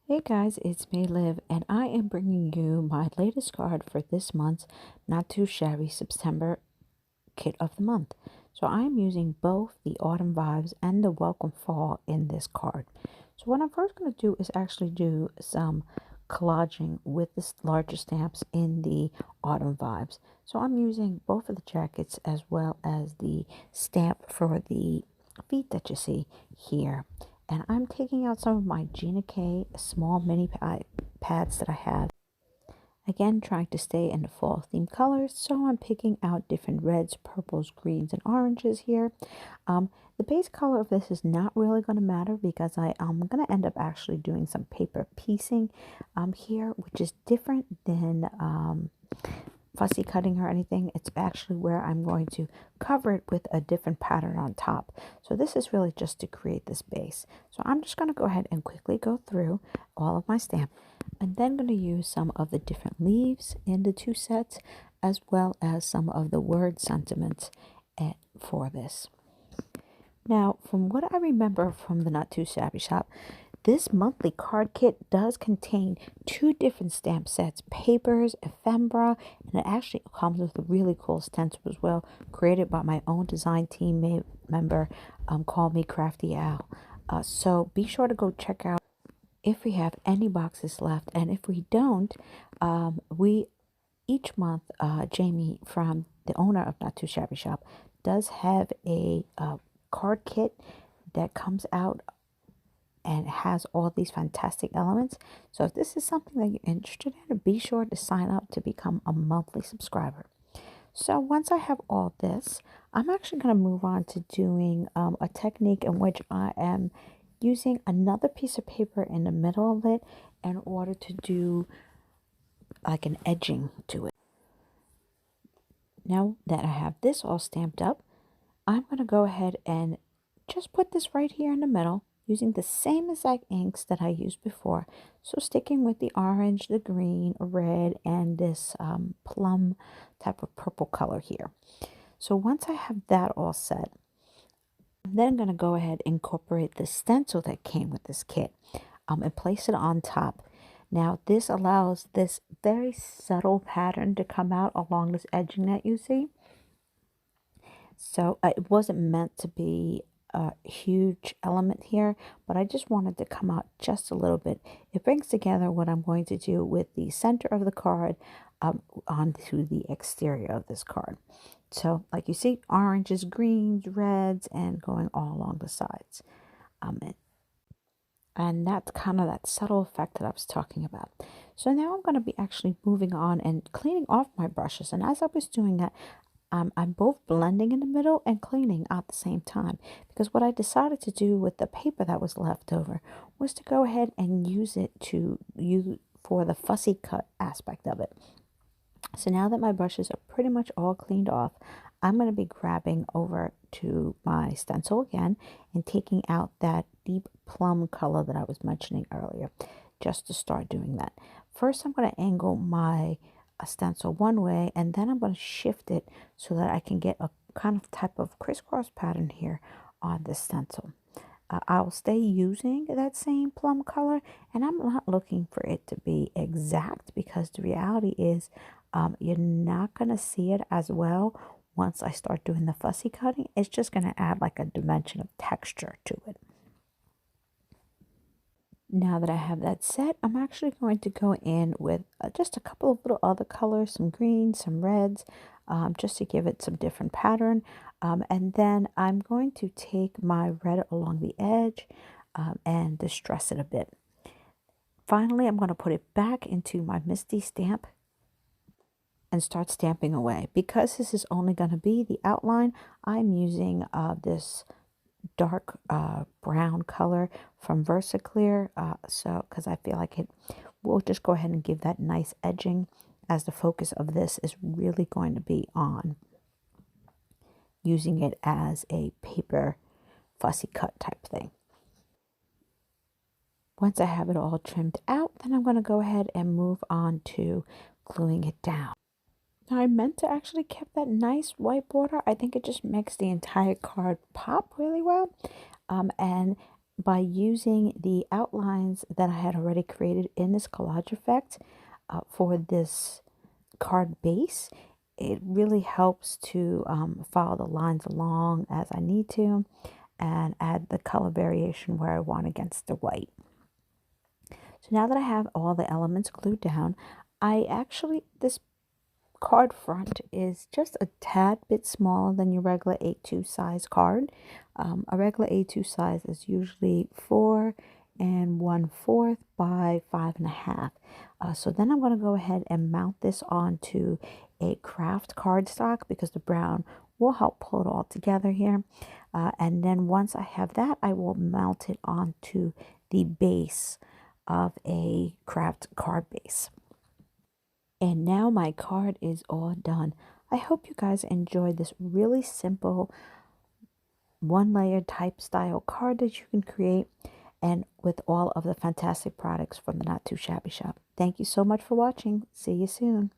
Hey guys, it's me, Liv, and I am bringing you my latest card for this month's Not Too Shabby September Kit of the Month. So I'm using both the Autumn Vibes and the Welcome Fall in this card. So what I'm first going to do is actually do some collaging with the larger stamps in the Autumn Vibes. So I'm using both of the jackets as well as the stamp for the feet that you see here. And I'm taking out some of my Gina K small mini pads that I have. Again, trying to stay in the fall theme colors, so I'm picking out different reds, purples, greens, and oranges here. The base color of this is not really going to matter because I'm going to end up actually doing some paper piecing here, which is different than fussy cutting or anything. It's actually where I'm going to cover it with a different pattern on top. So this is really just to create this base. So I'm just going to go ahead and quickly go through all of my stamp. I'm then going to use some of the different leaves in the two sets, as well as some of the word sentiments for this. Now, from what I remember from the Not Too Shabby shop, this monthly card kit does contain two different stamp sets, papers, ephemera, and it actually comes with a really cool stencil as well, created by my own design team member, Call Me Crafty Al. So be sure to go check out if we have any boxes left, and if we don't, we each month, Jamie, from the owner of Not Too Shabby Shop, does have a card kit that comes out and has all these fantastic elements. So if this is something that you're interested in, be sure to sign up to become a monthly subscriber. So once I have all this, I'm actually going to move on to doing a technique in which I am using another piece of paper in the middle of it in order to do like an edging to it. Now that I have this all stamped up, I'm going to go ahead and just put this right here in the middle using the same exact inks that I used before. So sticking with the orange, the green, red, and this plum type of purple color here. So once I have that all set, I'm then going to go ahead and incorporate the stencil that came with this kit and place it on top. Now this allows this very subtle pattern to come out along this edging that you see. So it wasn't meant to be a huge element here, but I just wanted to come out just a little bit. It brings together what I'm going to do with the center of the card onto the exterior of this card. So like you see, oranges, greens, reds, and going all along the sides. And that's kind of that subtle effect that I was talking about. So now I'm going to be actually moving on and cleaning off my brushes. And as I was doing that, I'm both blending in the middle and cleaning at the same time, because what I decided to do with the paper that was left over was to go ahead and use it for the fussy cut aspect of it. So now that my brushes are pretty much all cleaned off, I'm going to be grabbing over to my stencil again and taking out that deep plum color that I was mentioning earlier, just to start doing that. First, I'm going to angle my stencil one way, and then I'm going to shift it so that I can get a kind of type of crisscross pattern here on this stencil. I'll stay using that same plum color, and I'm not looking for it to be exact, because the reality is you're not going to see it as well once I start doing the fussy cutting. It's just going to add like a dimension of texture to it. Now that I have that set, I'm actually going to go in with just a couple of little other colors, some greens, some reds, just to give it some different pattern. And then I'm going to take my red along the edge and distress it a bit. Finally, I'm going to put it back into my Misty stamp and start stamping away. Because this is only going to be the outline, I'm using this dark brown color from Versaclear, because I feel like it will just go ahead and give that nice edging, as the focus of this is really going to be on using it as a paper fussy cut type thing. Once I have it all trimmed out, then I'm going to go ahead and move on to gluing it down. Now, I meant to actually keep that nice white border. I think it just makes the entire card pop really well. And by using the outlines that I had already created in this collage effect for this card base, it really helps to follow the lines along as I need to and add the color variation where I want against the white. So now that I have all the elements glued down, this card front is just a tad bit smaller than your regular A2 size card. A regular A2 size is usually 4 1/4 by 5.5. So then I'm going to go ahead and mount this onto a craft cardstock because the brown will help pull it all together here. And then once I have that, I will mount it onto the base of a craft card base. And now my card is all done. I hope you guys enjoyed this really simple one-layer type style card that you can create, and with all of the fantastic products from the Not2Shabby shop. Thank you so much for watching. See you soon.